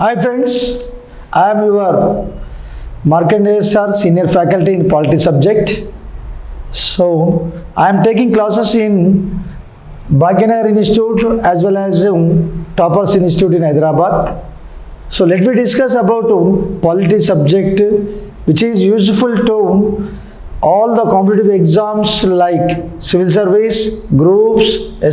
Hi friends, I am your Markandeya sir, senior faculty in polity subject. So I am taking classes in Bhagyanar Institute as well as Toppers Institute in Hyderabad. So let me discuss about polity subject which is useful to all the competitive exams like civil service, groups,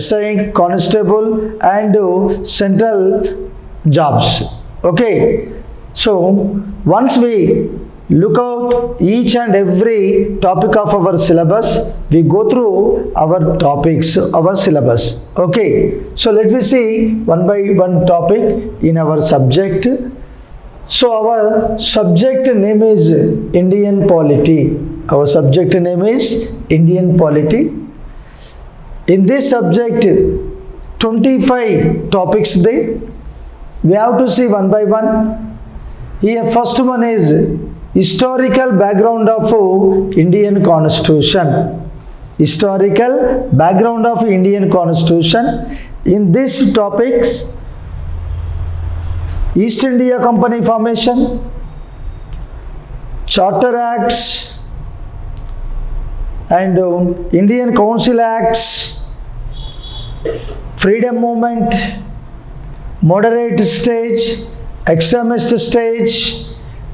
SI, constable and central jobs. Okay, so once we look out each and every topic of our syllabus, we go through our topics, our syllabus. Okay, so let me see one by one topic in our subject. So our subject name is Indian polity. Our subject name is Indian polity. In this subject, 25 topics there. We have to see one by one. Here first one is historical background of Indian Constitution. Historical background of Indian Constitution. In this topics, East India Company formation, Charter Acts and Indian Council Acts, freedom movement, moderate stage, extremist stage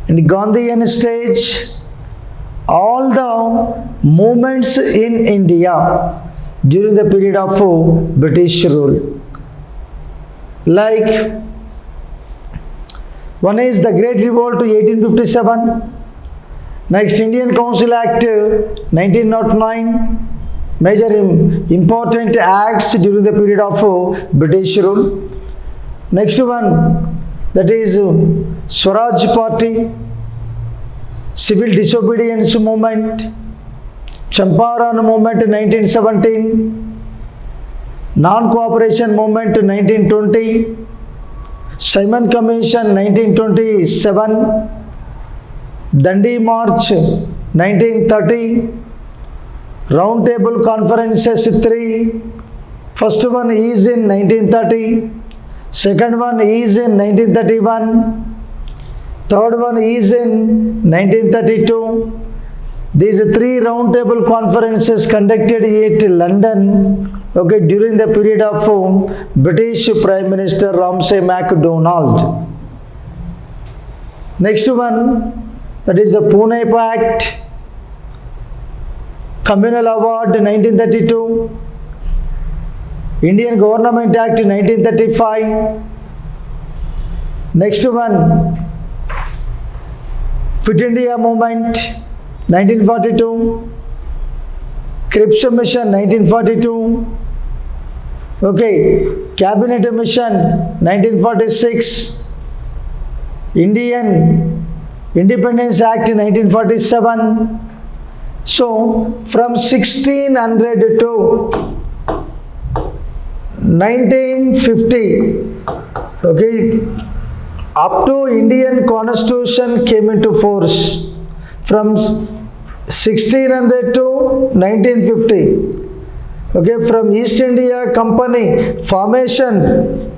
and Gandhian stage, all the movements in India during the period of British rule. Like one is the Great Revolt to 1857, next Indian Council Act 1909, major important acts during the period of British rule. Next one, that is Swaraj Party, civil disobedience movement, Champaran movement 1917, non-cooperation movement 1920, Simon Commission 1927, Dandi March 1930, Round Table Conferences 3, first one is in 1930, second one is in 1931, third one is in 1932. These three round table conferences conducted at London, okay, during the period of British Prime Minister Ramsay MacDonald. Next one, that is the Pune Pact, Communal Award 1932, Indian Government Act 1935. Next one, Fit India Movement 1942, Cripps Mission 1942, okay, Cabinet Mission 1946, Indian Independence Act 1947. So from 1600 to 1950, okay, up to Indian Constitution came into force from 1600 to 1950, okay, from East India Company formation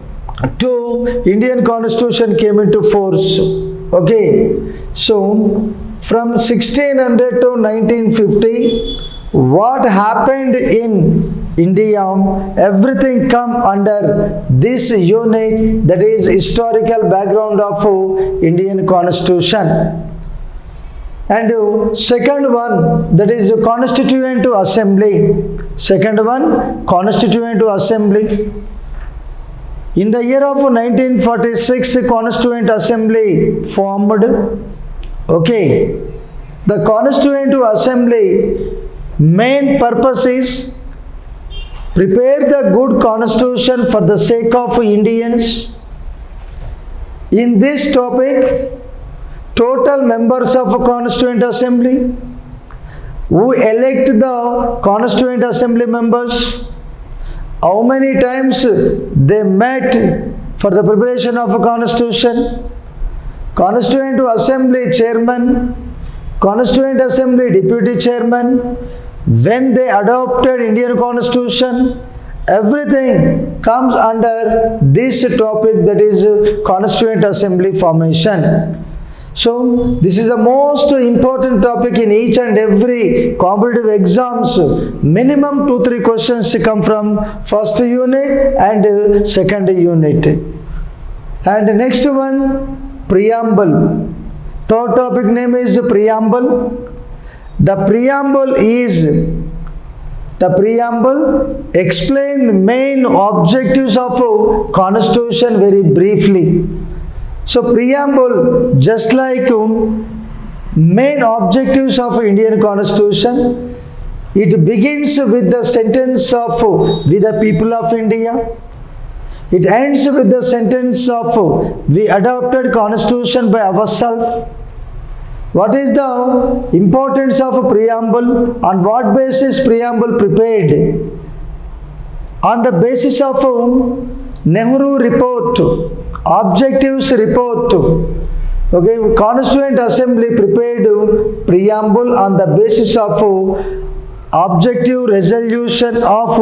to Indian Constitution came into force, okay. So from 1600 to 1950, what happened in India, everything come under this unit, that is historical background of Indian Constitution. And second one, that is Constituent Assembly. Second one, Constituent Assembly. In the year of 1946, Constituent Assembly formed. Okay, the Constituent Assembly main purpose is prepare the good constitution for the sake of Indians. In this topic, total members of Constituent Assembly, who elect the Constituent Assembly members, how many times they met for the preparation of a constitution, Constituent Assembly Chairman, Constituent Assembly Deputy Chairman, when they adopted Indian Constitution Everything comes under this topic, that is Constituent Assembly formation. So this is the most important topic in each and every competitive exams. Minimum 2-3 questions come from first unit and second unit. And next one, preamble. Third topic name is preamble. The preamble explain the main objectives of Constitution very briefly. So preamble, just like main objectives of Indian Constitution, it begins with the sentence of "We the people of India." It ends with the sentence of "We adopted Constitution by ourselves." What is the importance of a preamble? On what basis preamble prepared? On the basis of Nehru report, objectives report. Okay, Constituent Assembly prepared preamble on the basis of objective resolution of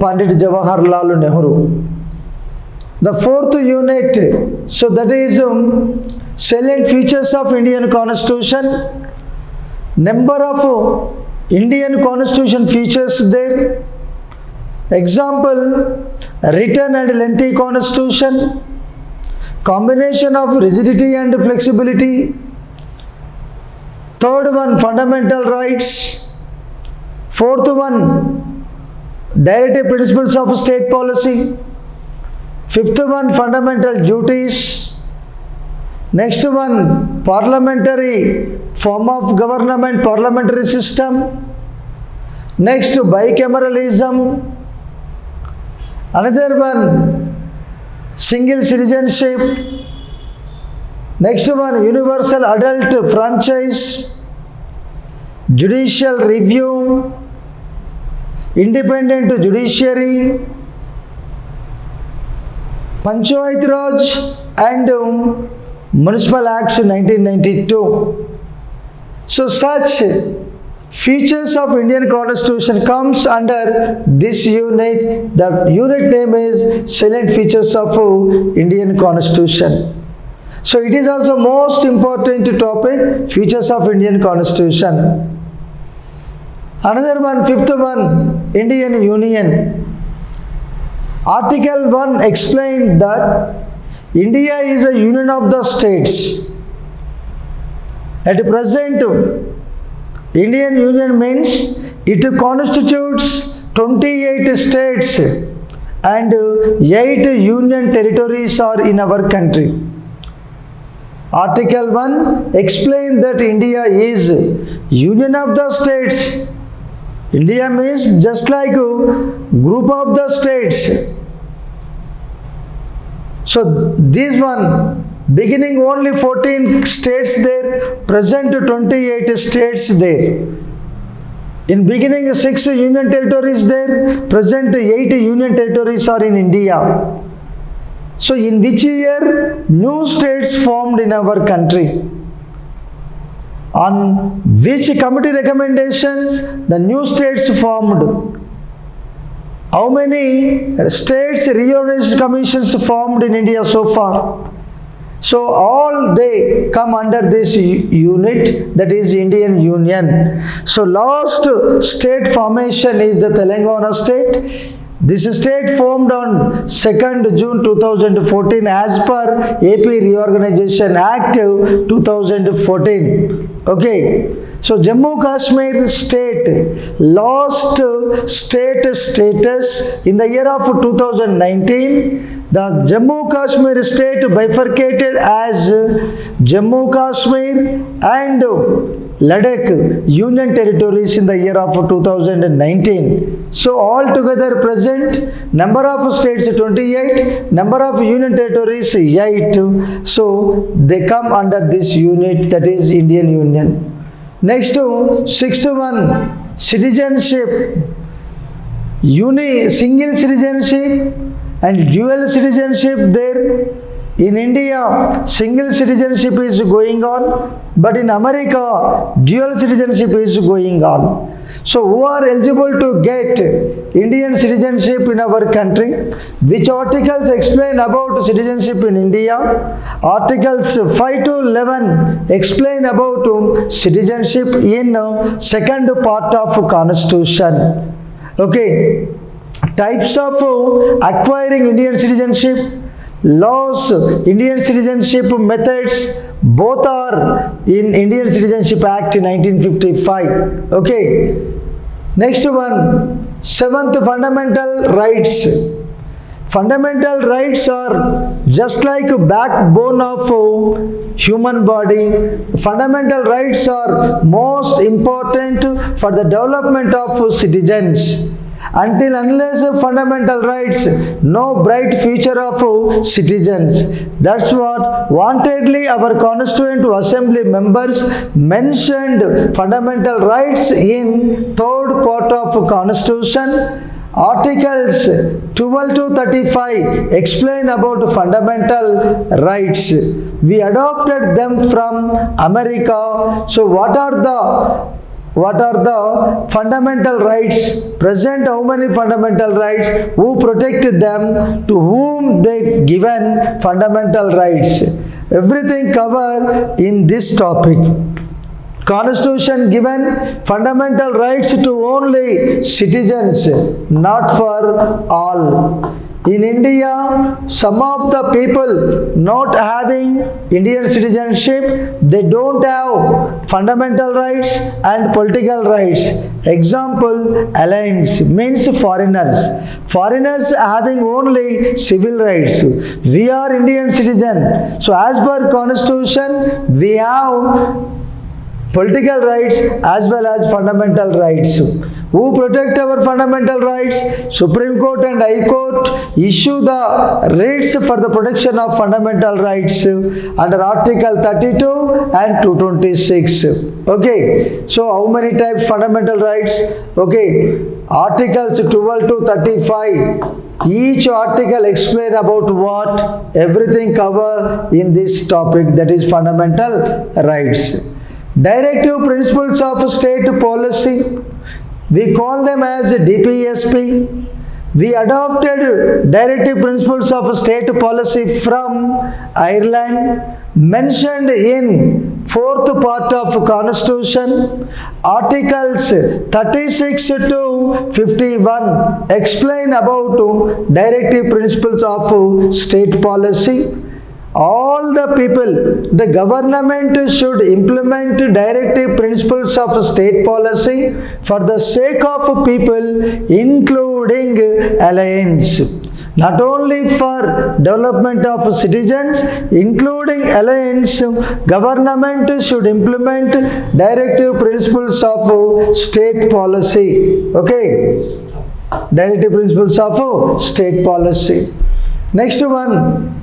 Pandit Jawaharlal Nehru. The fourth unit, so that is salient features of Indian Constitution. Number of Indian Constitution features there. Example, written and lengthy Constitution, combination of rigidity and flexibility. Third one, fundamental rights. Fourth one, directive principles of state policy. Fifth one, fundamental duties. Next one, parliamentary form of government, parliamentary system. Next, bicameralism. Another one, single citizenship. Next one, universal adult franchise. Judicial review. Independent judiciary. Panchayat Raj and Municipal Acts 1992. So such features of Indian Constitution comes under this unit. The unit name is salient features of Indian Constitution. So it is also most important topic, features of Indian Constitution. Another one, fifth one, Indian Union. Article 1 explained that India is a union of the states. At present, Indian Union means it constitutes 28 states and 8 union territories are in our country. Article 1 explained that India is union of the states. India means just like a group of the states. So this one, beginning only 14 states there, present 28 states there. In beginning 6 union territories there, present 8 union territories are in India. So in which year new states formed in our country? On which committee recommendations the new states formed? How many states reorganization commissions formed in India so far? So all they come under this unit, that is Indian Union. So last state formation is the Telangana state. This state formed on 2nd June 2014 as per AP Reorganization Act 2014. Okay. So Jammu Kashmir state lost state status in the year of 2019. The Jammu Kashmir state bifurcated as Jammu Kashmir and Ladakh union territories in the year of 2019. So altogether present number of states 28, number of union territories 8. So they come under this unit, that is Indian Union. Next, sixth one, citizenship. Single citizenship and dual citizenship there. In India, single citizenship is going on, but in America, dual citizenship is going on. So who are eligible to get Indian citizenship in our country? Which articles explain about citizenship in India? Articles 5 to 11 explain about citizenship in second part of Constitution. Okay. Types of acquiring Indian citizenship, laws, Indian citizenship methods, both are in Indian Citizenship Act 1955. Okay. Next one, seventh, fundamental rights. Fundamental rights are just like a backbone of human body. Fundamental rights are most important for the development of citizens. Until unless fundamental rights, no bright future of citizens. That's what wantedly our Constituent Assembly members mentioned fundamental rights in third part of Constitution. Articles 12 to 35 explain about fundamental rights. We adopted them from America. So what are the fundamental rights? Present how many fundamental rights? Who protected them? To whom they given fundamental rights? Everything covered in this topic. Constitution given fundamental rights to only citizens, not for all. In India, some of the people not having Indian citizenship, they don't have fundamental rights and political rights. Example, aliens means foreigners. Foreigners having only civil rights. We are Indian citizen. So as per Constitution, we have political rights as well as fundamental rights. Who protect our fundamental rights? Supreme Court and High Court issue the writs for the protection of fundamental rights under Article 32 and 226. Okay, so how many types fundamental rights? Okay, Articles 12 to 35. Each article explain about what? Everything cover in this topic, that is fundamental rights. Directive principles of state policy. We call them as DPSP. We adopted directive principles of state policy from Ireland, mentioned in fourth part of Constitution. Articles 36 to 51 explain about directive principles of state policy. All the people, the government should implement directive principles of state policy for the sake of people, including alliance. Not only for development of citizens, including alliance, government should implement directive principles of state policy. Okay, directive principles of state policy. Next one.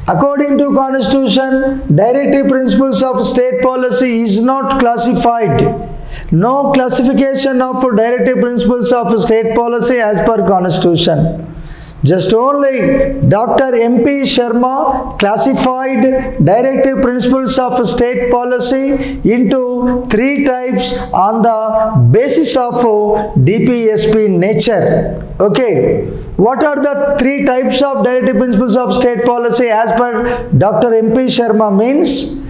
According to Constitution, directive principles of state policy is not classified. No classification of directive principles of state policy as per Constitution. Just only Dr. M.P. Sharma classified directive principles of state policy into three types on the basis of DPSP nature. Okay. What are the three types of directive principles of state policy as per Dr. M.P. Sharma means?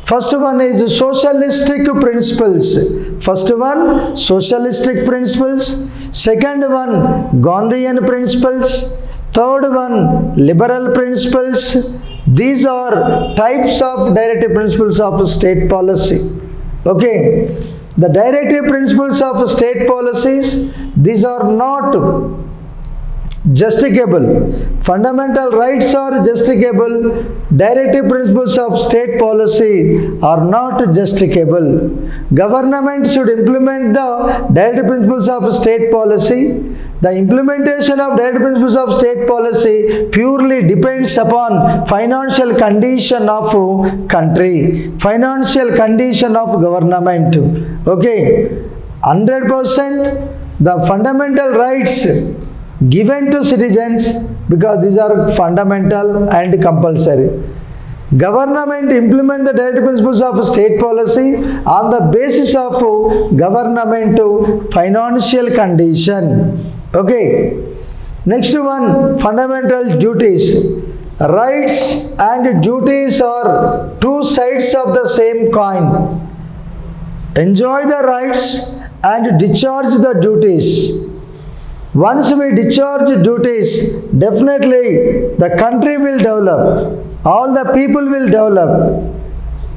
First one is socialistic principles. First one, socialistic principles. Second one, Gandhian principles. Third one, liberal principles. These are types of directive principles of state policy. Okay. The directive principles of state policies, these are not justicable. Fundamental rights are justicable. Directive principles of state policy are not justicable. Government should implement the directive principles of state policy. The implementation of directive principles of state policy purely depends upon financial condition of country, financial condition of government. Okay, 100% the fundamental rights given to citizens, because these are fundamental and compulsory. Government implement the direct principles of state policy on the basis of government financial condition. Okay. Next one, fundamental duties. Rights and duties are two sides of the same coin. Enjoy the rights and discharge the duties. Once we discharge duties, definitely the country will develop. All the people will develop.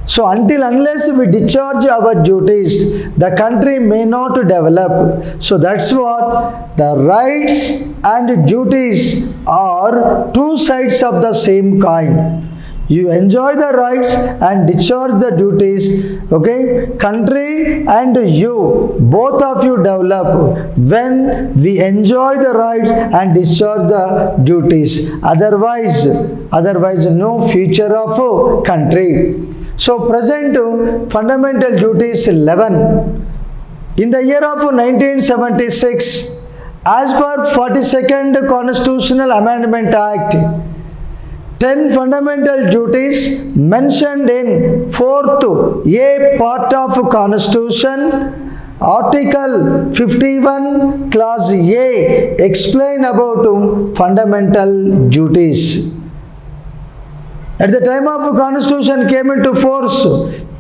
So unless we discharge our duties, the country may not develop. So that's what the rights and duties are two sides of the same coin. You enjoy the rights and discharge the duties. Okay, country and you, both of you develop when we enjoy the rights and discharge the duties. Otherwise no future of country. So present fundamental duties 11. In the year of 1976, as per 42nd Constitutional Amendment Act, 10 fundamental duties mentioned in 4th A part of Constitution, Article 51, Clause A explain about fundamental duties. At the time of Constitution came into force,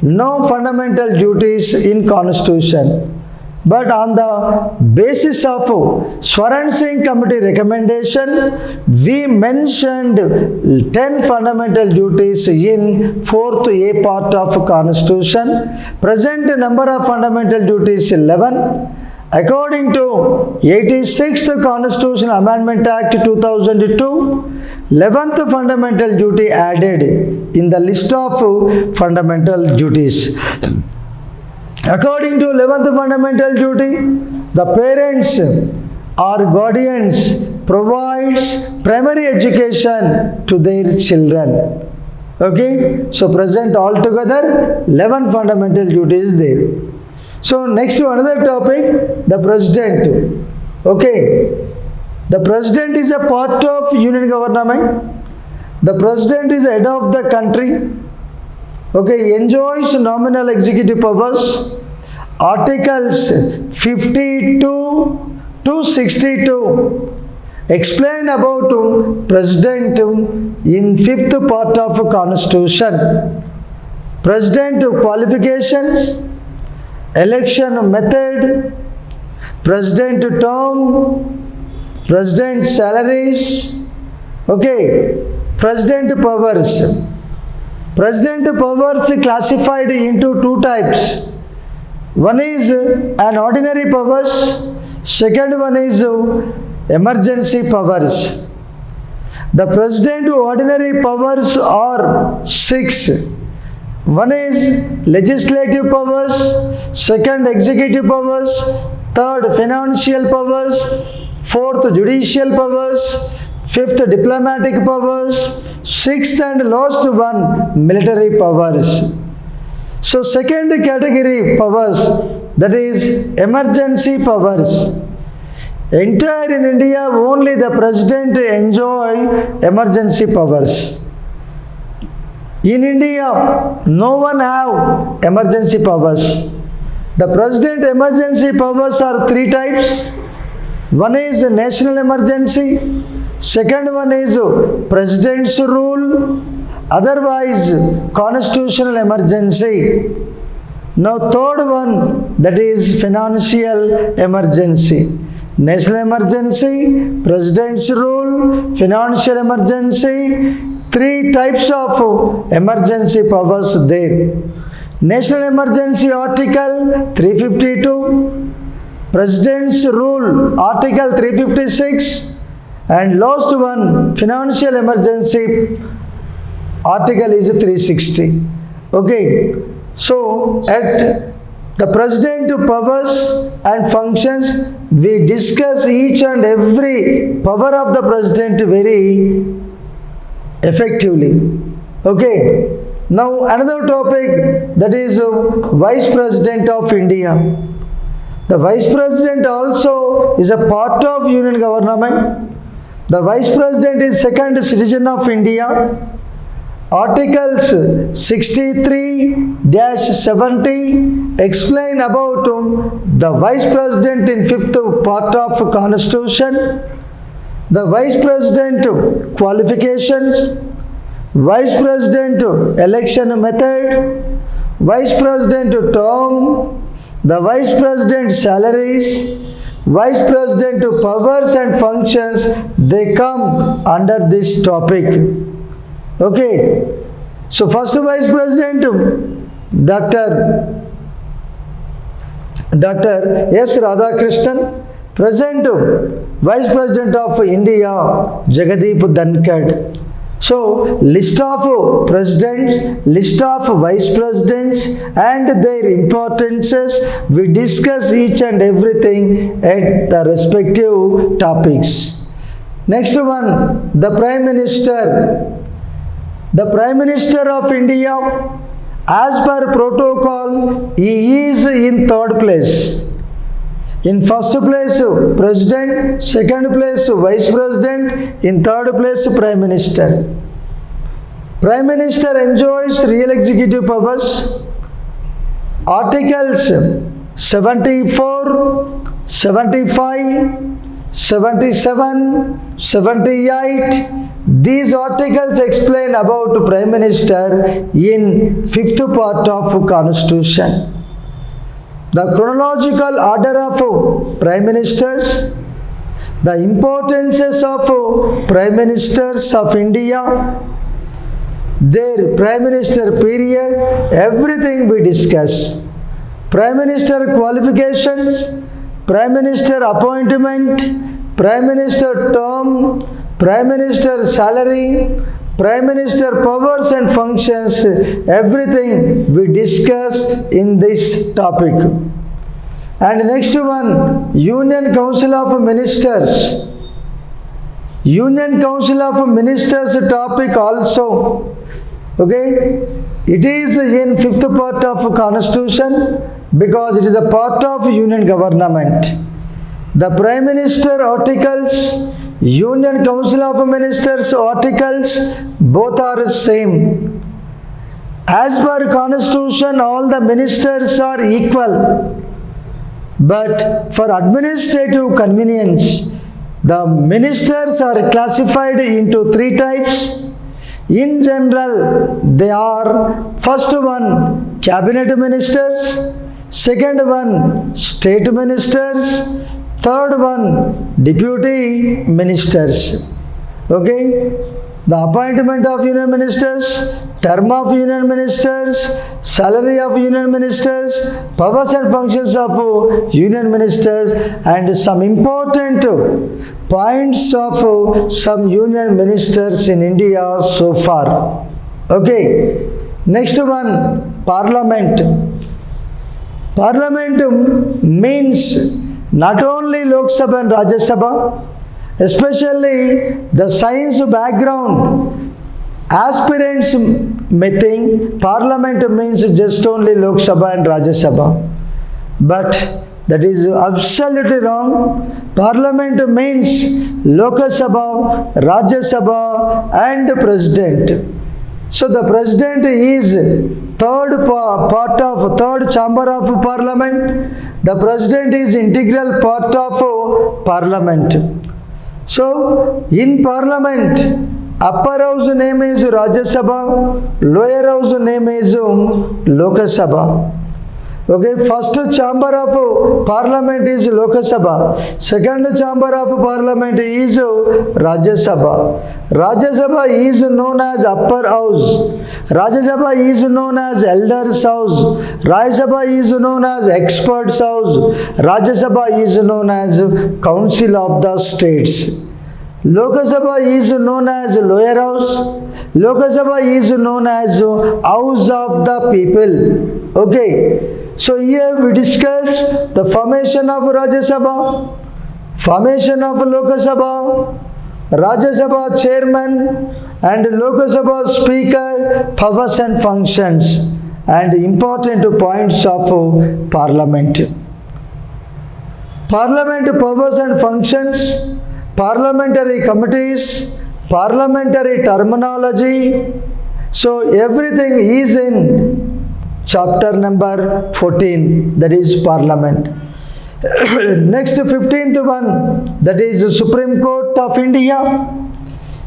no fundamental duties in Constitution. But on the basis of Swaran Singh Committee recommendation, we mentioned 10 fundamental duties in 4th A part of Constitution. Present number of fundamental duties 11. According to 86th Constitutional Amendment Act 2002, 11th fundamental duty added in the list of fundamental duties. According to 11th fundamental duty, the parents or guardians provides primary education to their children. Okay, so present altogether 11 fundamental duties there. So next to another topic, the president. Okay, the president is a part of union government. The president is head of the country. Okay, enjoys nominal executive powers. Articles 52 to 62 explain about president in 5th part of Constitution. President qualifications, election method, president term, president salaries. Okay, president powers. President powers classified into two types. One is an ordinary powers, second one is emergency powers. The president ordinary powers are 6. One is legislative powers, second executive powers, third financial powers, fourth judicial powers, fifth diplomatic powers, sixth and last one military powers. So second category powers, that is emergency powers. Entire in India only the president enjoy emergency powers. In India no one have emergency powers. The president emergency powers are 3 types. One is national emergency, second one is president's rule, otherwise constitutional emergency. Now third one, that is financial emergency. National emergency, president's rule, financial emergency, 3 types of emergency powers there. National emergency article 352, president's rule article 356, and last one financial emergency article is 360. Okay, so at the president powers and functions, we discuss each and every power of the president very effectively. Okay, now another topic, that is Vice President of India. The Vice President also is a part of Union Government. The Vice President is second citizen of India. Articles 63-70 explain about the Vice President in fifth part of Constitution, the Vice President qualifications, Vice President election method, Vice President term, the Vice President salaries, Vice President powers and functions, they come under this topic. Okay, so first Vice President, Dr. S. Radhakrishnan, present Vice President of India, Jagdeep Dhankad. So, list of presidents, list of vice presidents and their importances, we discuss each and everything at the respective topics. Next one, the Prime Minister. The Prime Minister of India, as per protocol, he is in third place. In first place, President, second place, Vice President, in third place, Prime Minister. Prime Minister enjoys real executive powers. Articles 74, 75, 77, 78, these articles explain about Prime Minister in fifth part of Constitution. The chronological order of Prime Ministers, the importances of Prime Ministers of India, their Prime Minister period, everything we discuss. Prime Minister qualifications, Prime Minister appointment, Prime Minister term, Prime Minister salary, Prime Minister powers and functions, everything we discuss in this topic. And next one, Union Council of Ministers. Union Council of Ministers topic also. Okay, it is in fifth part of Constitution because it is a part of Union Government. The Prime Minister articles, Union Council of Ministers articles, both are same. As per Constitution, all the ministers are equal. But for administrative convenience, the ministers are classified into three types. In general, they are first one, cabinet ministers, second one, state ministers, third one, deputy ministers. Okay, the appointment of union ministers, term of union ministers, salary of union ministers, powers and functions of union ministers, and some important points of some union ministers in India so far. Okay, next one, Parliament. Parliament means not only Lok Sabha and Rajya Sabha, especially the science background aspirants may think Parliament means just only Lok Sabha and Rajya Sabha. But that is absolutely wrong. Parliament means Lok Sabha, Rajya Sabha and President. So the President is third chamber of Parliament. The President is integral part of Parliament. So in Parliament, upper house name is Rajya Sabha, lower house name is Lok Sabha. Okay, first chamber of Parliament is Lok Sabha, second chamber of Parliament is Rajya Sabha. Rajya Sabha is known as upper house, Rajya Sabha is known as elders house, Rajya Sabha is known as experts house, Rajya Sabha is known as council of the states. Lok Sabha is known as lower house, Lok Sabha is known as house of the people. Okay, so here we discuss the formation of Rajya Sabha, formation of Lok Sabha, Rajya Sabha chairman and Lok Sabha speaker, powers and functions, and important points of Parliament. Parliament powers and functions, parliamentary committees, parliamentary terminology, So everything is in chapter number 14, that is Parliament. Next 15th one, that is the Supreme Court of India.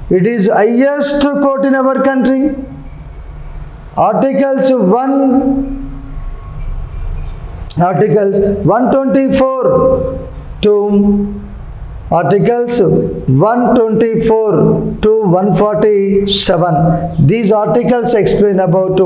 It is highest court in our country. Articles 124 to Articles 124 to 147. These articles explain about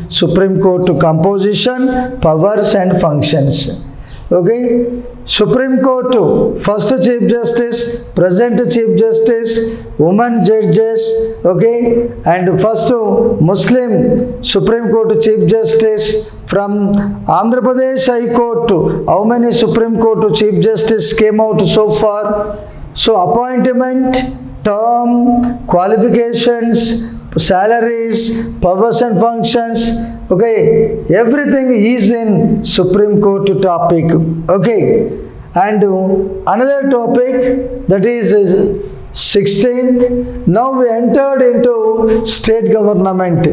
Supreme Court composition, powers and functions. Okay, Supreme Court, first Chief Justice, present Chief Justice, women judges, okay, and first Muslim Supreme Court Chief Justice from Andhra Pradesh High Court. How many Supreme Court Chief Justice came out so far? So appointment, term, qualifications, salaries, powers and functions, okay, everything is in Supreme Court topic. Okay, and another topic, that is 16th. Now we entered into state government.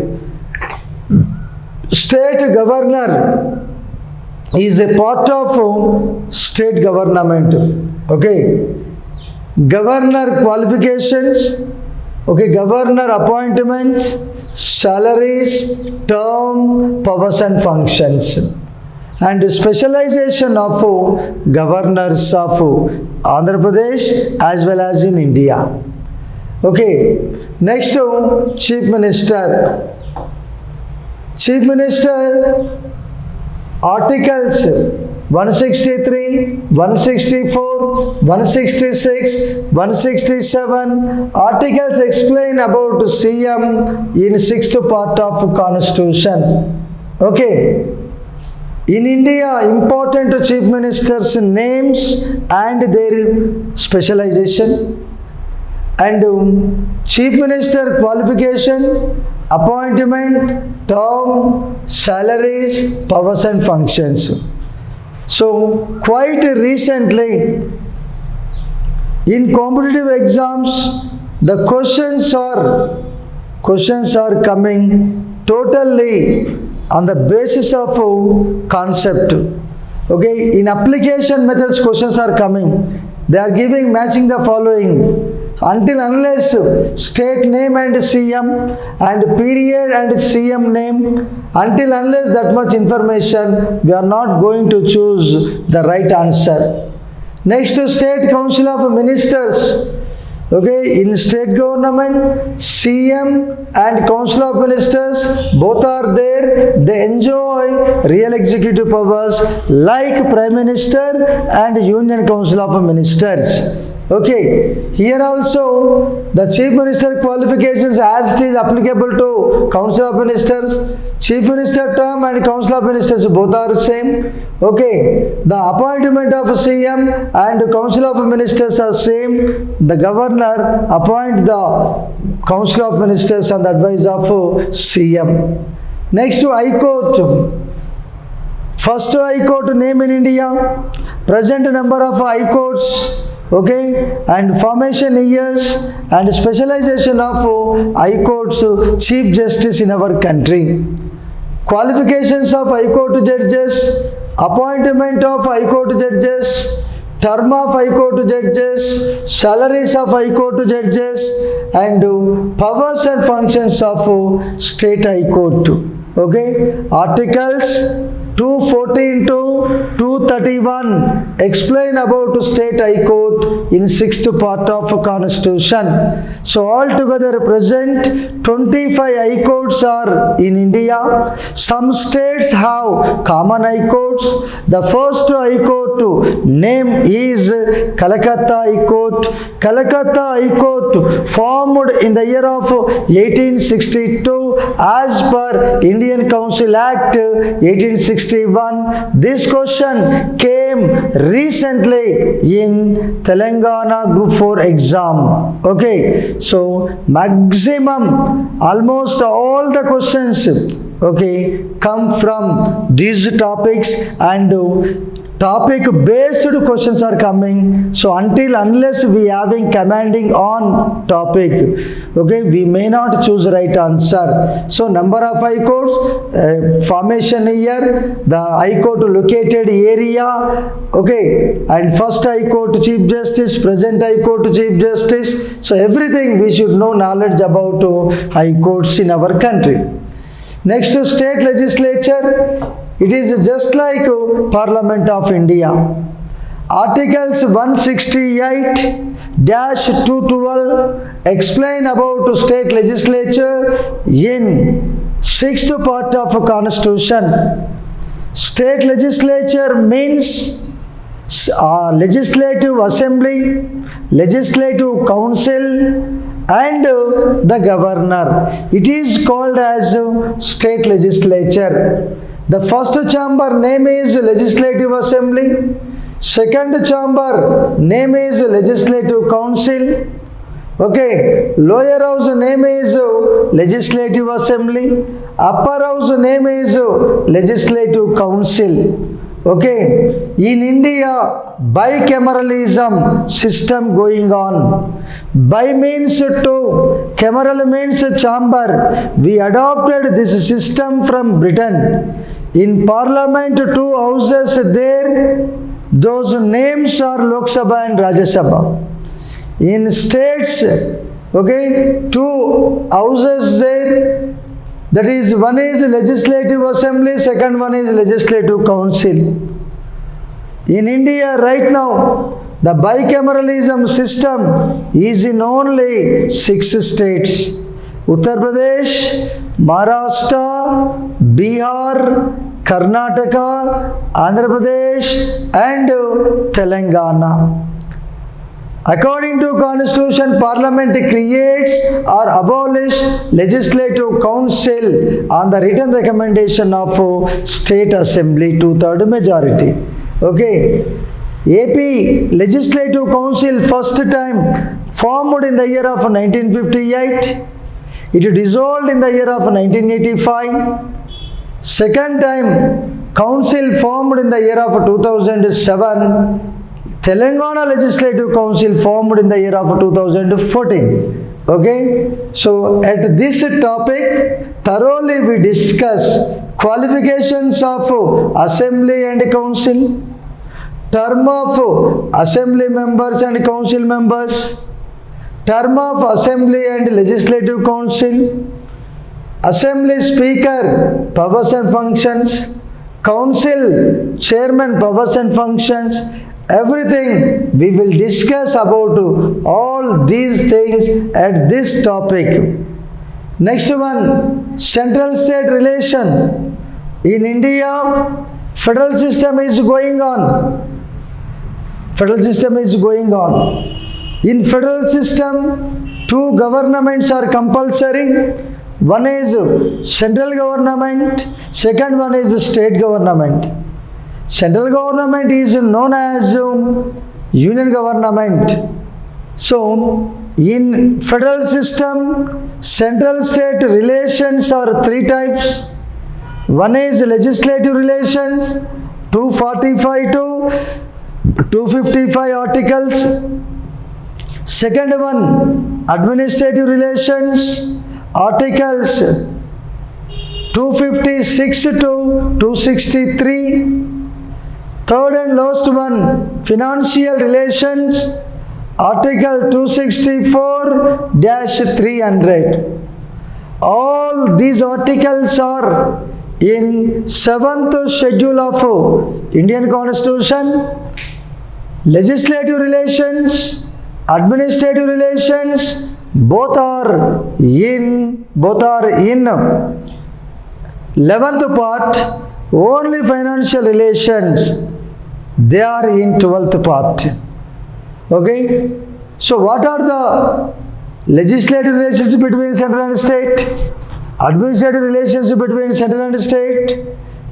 State governor is a part of state government. Okay, governor qualifications, okay, governor appointments, salaries, term, powers and functions, and specialization of governors of Andhra Pradesh as well as in India. Okay, next Chief Minister. Chief Minister, articles 163, 164, 166, 167 articles explain about CM in 6th part of Constitution. Okay, in India, important chief ministers' names and their specialization, and chief minister qualification, appointment, term, salaries, powers and functions. So quite recently, in competitive exams, the questions are coming totally on the basis of concept. Okay, in application methods questions are coming. They are giving matching the following. Until unless state name and CM and period and CM name, until unless that much information, we are not going to choose the right answer. Next, State Council of Ministers. Okay, in state government, CM and Council of Ministers both are there. They enjoy real executive powers like Prime Minister and Union Council of Ministers. Okay, here also the Chief Minister qualifications as it is applicable to Council of Ministers. Chief Minister term and Council of Ministers both are same. Okay, the appointment of CM and Council of Ministers are same. The Governor appoint the Council of Ministers on the advice of CM. Next to High Court. First High Court name in India. Present number of High Courts. Okay, and formation years and specialization of High Court's Chief Justice in our country. Qualifications of High Court judges, appointment of High Court judges, term of High Court judges, salaries of High Court judges, and powers and functions of State High Court. Okay, articles 214 to 231 explain about State High Court in 6th part of Constitution. So altogether present 25 High Courts are in India. Some states have common High Courts. The first High Court name is Calcutta High Court. Calcutta High Court formed in the year of 1862 as per Indian Council Act 1861. This question came recently in Telangana Group 4 exam. Okay, so maximum almost all the questions, okay, come from these topics, and topic based questions are coming. So unless we having commanding on topic, okay, we may not choose right answer. So number of high courts, formation year, the high court located area, okay, and first high court chief justice, present high court chief justice. So everything we should know knowledge about high courts in our country. Next, state legislature. It is just like Parliament of India. Articles 168-212 explain about state legislature in 6th part of Constitution. State legislature means legislative assembly, legislative council, and the governor. It is called as state legislature. The first chamber name is Legislative Assembly. Second chamber name is Legislative Council. Okay, lower house name is Legislative Assembly. Upper house name is Legislative Council. Okay, in India, bicameralism system going on. Bi means two, cameral means chamber. We adopted this system from Britain. In Parliament, two houses there. Those names are Lok Sabha and Rajya Sabha. In states, okay, two houses there. That is, one is Legislative Assembly, second one is Legislative Council. In India right now, the bicameralism system is in only 6 states. Uttar Pradesh, Maharashtra, Bihar, Karnataka, Andhra Pradesh, and Telangana. According to Constitution, Parliament creates or abolish Legislative Council on the written recommendation of State Assembly 2/3 majority. Okay. AP Legislative Council first time formed in the year of 1958. It dissolved in the year of 1985. Second time Council formed in the year of 2007. Telangana Legislative Council formed in the year of 2014. Okay, so at this topic, thoroughly we discuss qualifications of assembly and council, term of assembly members and council members, term of assembly and legislative council, assembly speaker powers and functions, council chairman powers and functions. Everything we will discuss about all these things at this topic. Next one, central state relation. In India, federal system is going on. Federal system is going on. In federal system, two governments are compulsory. One is central government, second one is state government. Central government is known as union government. So, in federal system, central-state relations are 3 types. One is legislative relations, 245 to 255 articles. Second one, administrative relations, articles 256 to 263. Third and last one, financial relations, Article 264-300. All these articles are in 7th schedule of Indian Constitution. Legislative relations, administrative relations, both are in 11th part. Only financial relations, they are in 12th part. Okay. So what are the legislative relations between central and state? Administrative relations between central and state,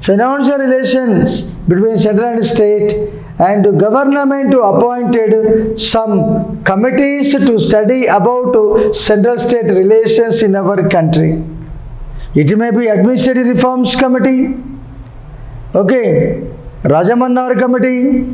financial relations between central and state, and government appointed some committees to study about central state relations in our country. It may be Administrative Reforms Committee. Okay, Rajamannar Committee.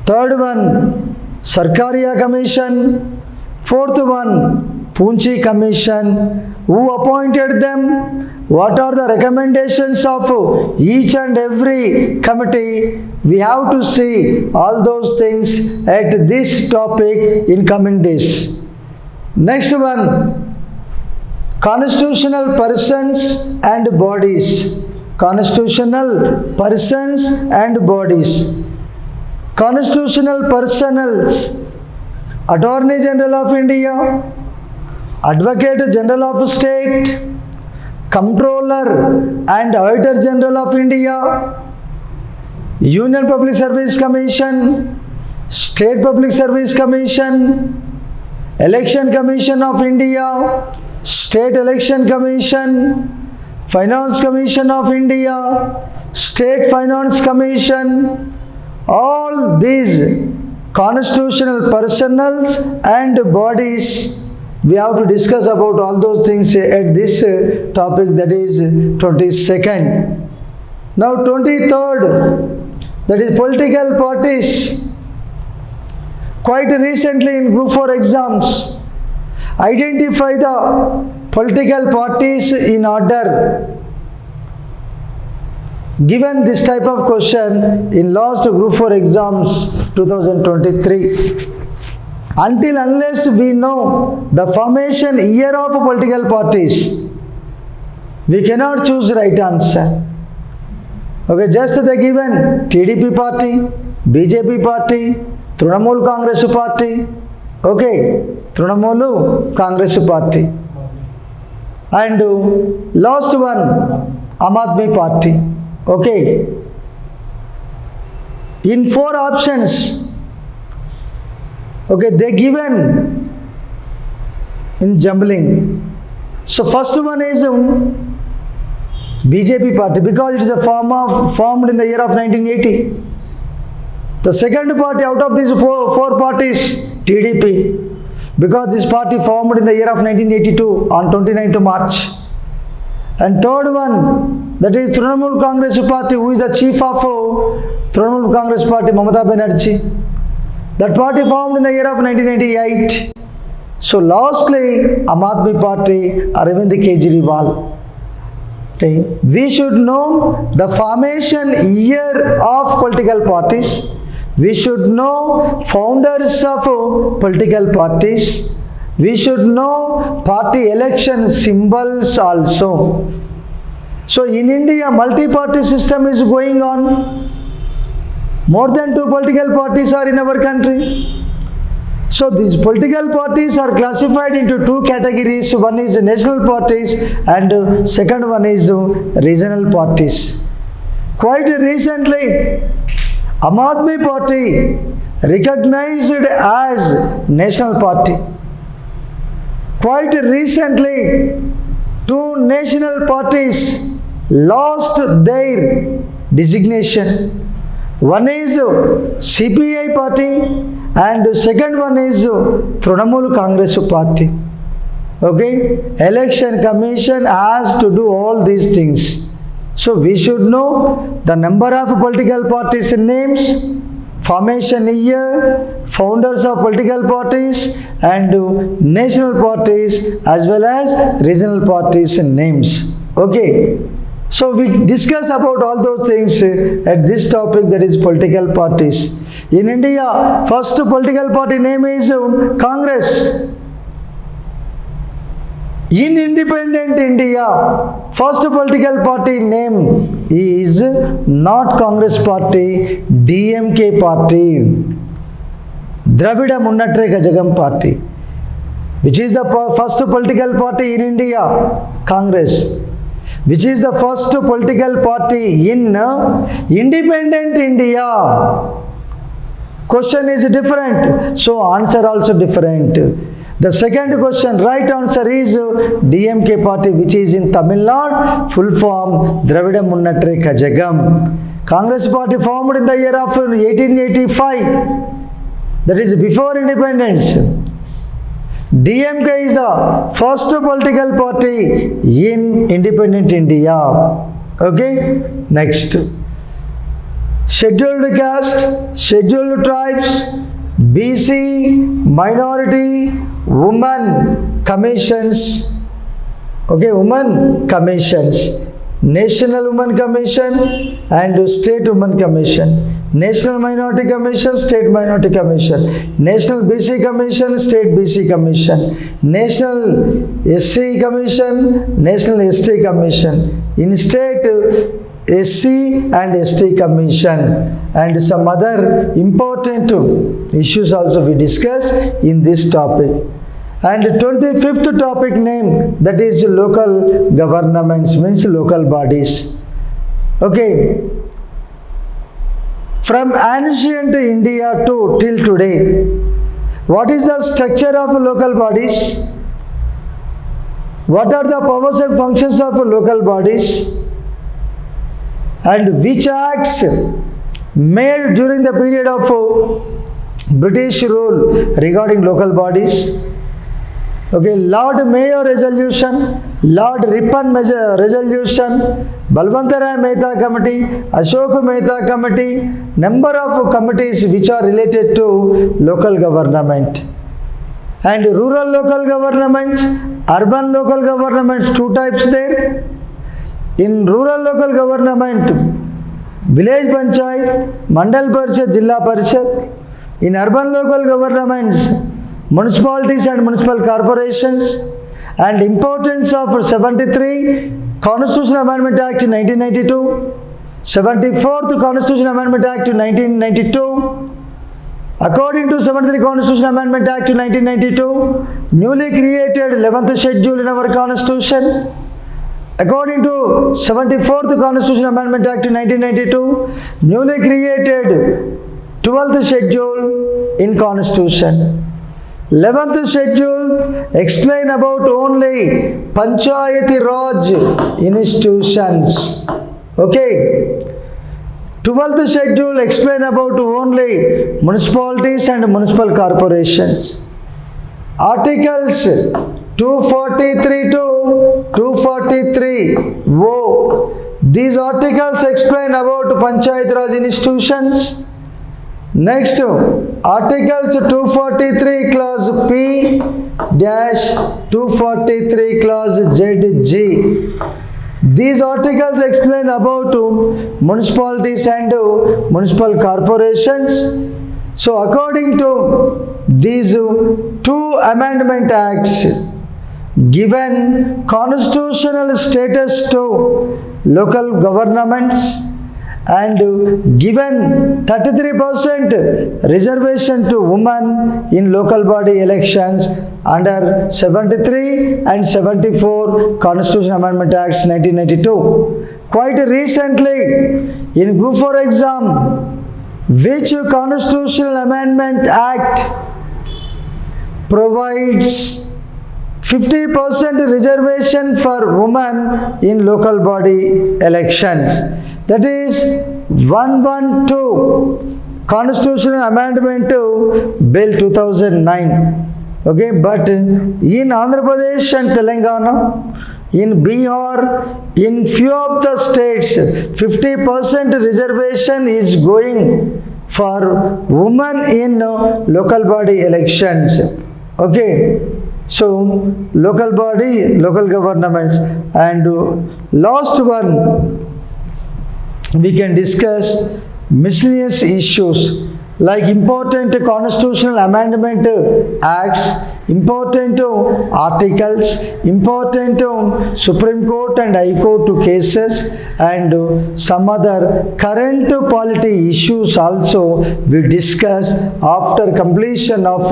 Third one, Sarkaria Commission. Fourth one, Poonchi Commission. Who appointed them? What are the recommendations of each and every committee? We have to see all those things at this topic in coming days. Next one, constitutional persons and bodies. Constitutional persons and bodies. Constitutional persons, Attorney General of India, Advocate General of State, Comptroller and Auditor General of India, Union Public Service Commission, State Public Service Commission, Election Commission of India, State Election Commission, Finance Commission of India, State Finance Commission. All these constitutional personnel and bodies, we have to discuss about all those things at this topic, that is 22nd. Now 23rd, that is political parties. Quite recently in Group 4 exams, identify the political parties in order. Given this type of question in last Group 4 exams 2023. Until unless we know the formation year of political parties, we cannot choose right answer. Okay, just the given TDP party, BJP party, Trinamool Congress party, okay, Trinamool Congress party. And last one, Aam Aadmi party, okay. In 4 options, okay, they given in jumbling. So first one is BJP party, because it is a formed in the year of 1980. The second party out of these four parties, TDP, because this party formed in the year of 1982 on 29th March. And third one, that is Trinamool Congress party, who is the chief of Trinamool Congress party, Mamata Banerjee. That party formed in the year of 1988. So lastly, Aam Aadmi party, Arvind Kejriwal. Okay. We should know the formation year of political parties. We should know founders of political parties. We should know party election symbols also. So in India, multi-party system is going on. More than 2 political parties are in our country. So these political parties are classified into 2 categories. One is national parties and second one is regional parties. Quite recently, Aam Aadmi party recognized as national party. Quite recently, 2 national parties lost their designation. One is CPI party and second one is Trinamool Congress party. Okay, Election Commission has to do all these things. So we should know the number of political parties names, formation year, founders of political parties and national parties as well as regional parties names. Okay. So we discuss about all those things at this topic, that is political parties. In India, first political party name is Congress. In independent India, first political party name is not Congress party, DMK party, Dravida Munnetra Kazhagam party, which is the first political party in India, Congress. Which is the first political party in independent India. Question is different, so answer also different. The second question, right answer is DMK party, which is in Tamil Nadu, full form Dravida Munnetra Kazhagam. Congress party formed in the year of 1885, that is before independence. DMK is the first political party in independent India. Okay, next. scheduled caste, scheduled tribes, BC, minority, women commissions. Okay, women commissions. National Women Commission and State Women Commission. National Minority Commission, State Minority Commission. National BC Commission, State BC Commission. National SC Commission, National ST Commission. In state SC and ST Commission, and some other important issues also we discuss in this topic. And 25th topic name, that is local governments, means local bodies. Okay. From ancient India to till today, what is the structure of local bodies? What are the powers and functions of local bodies? And which acts made during the period of British rule regarding local bodies? Okay, Lord Mayo resolution, Lord Ripon resolution, Balwantaraya Mehta committee, Ashok Mehta committee, number of committees which are related to local government. And rural local governments, urban local governments, two types there. In rural local government, village panchayat, mandal parishad, jilla parishad. In urban local governments, municipalities and municipal corporations. And importance of 73 Constitutional Amendment Act 1992, 74th Constitutional Amendment Act 1992. According to 73 Constitutional Amendment Act 1992, newly created 11th schedule in our Constitution. According to 74th Constitutional Amendment Act 1992, newly created 12th schedule in Constitution. 11th schedule explain about only Panchayati Raj institutions. Okay. 12th schedule explain about only municipalities and municipal corporations. Articles 243 to 243 wo. These articles explain about Panchayat Raj institutions. Next, Articles 243 clause P dash 243 clause ZG. These articles explain about municipalities and municipal corporations. So according to these two amendment acts, given constitutional status to local governments and given 33% reservation to women in local body elections under 73 and 74 Constitutional Amendment Acts 1992. Quite recently, in Group 4 exam, which Constitutional Amendment Act provides 50% reservation for women in local body elections? That is 112 Constitutional Amendment Bill 2009. Okay, but in Andhra Pradesh and Telangana, in Bihar, in few of the states, 50% reservation is going for women in local body elections. Okay, so local body, local governments. And last one, we can discuss miscellaneous issues like important constitutional amendment acts, important articles, important Supreme Court and High Court cases, and some other current polity issues also we discuss after completion of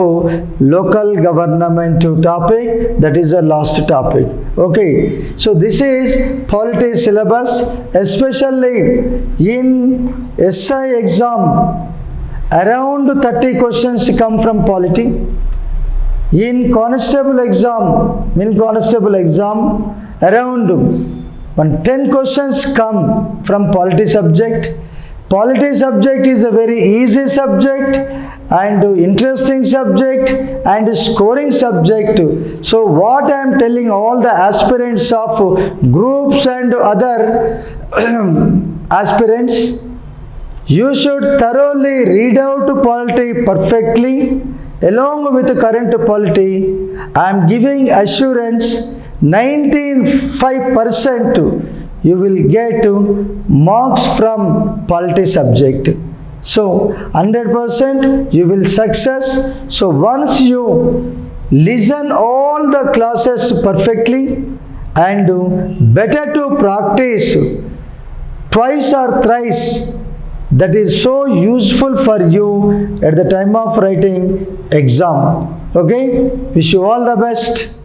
local government topic, that is the last topic. Okay, so this is polity syllabus, especially in SI exam. Around 30 questions come from polity. In constable exam, around 10 questions come from polity subject. Polity subject is a very easy subject and interesting subject and scoring subject. So what I am telling all the aspirants of groups and other aspirants, You should thoroughly read out polity perfectly along with the current polity. I am giving assurance 95% you will get marks from polity subject. So 100% you will success. So once you listen all the classes perfectly and better to practice twice or thrice, that is so useful for you at the time of writing exam. Okay, wish you all the best.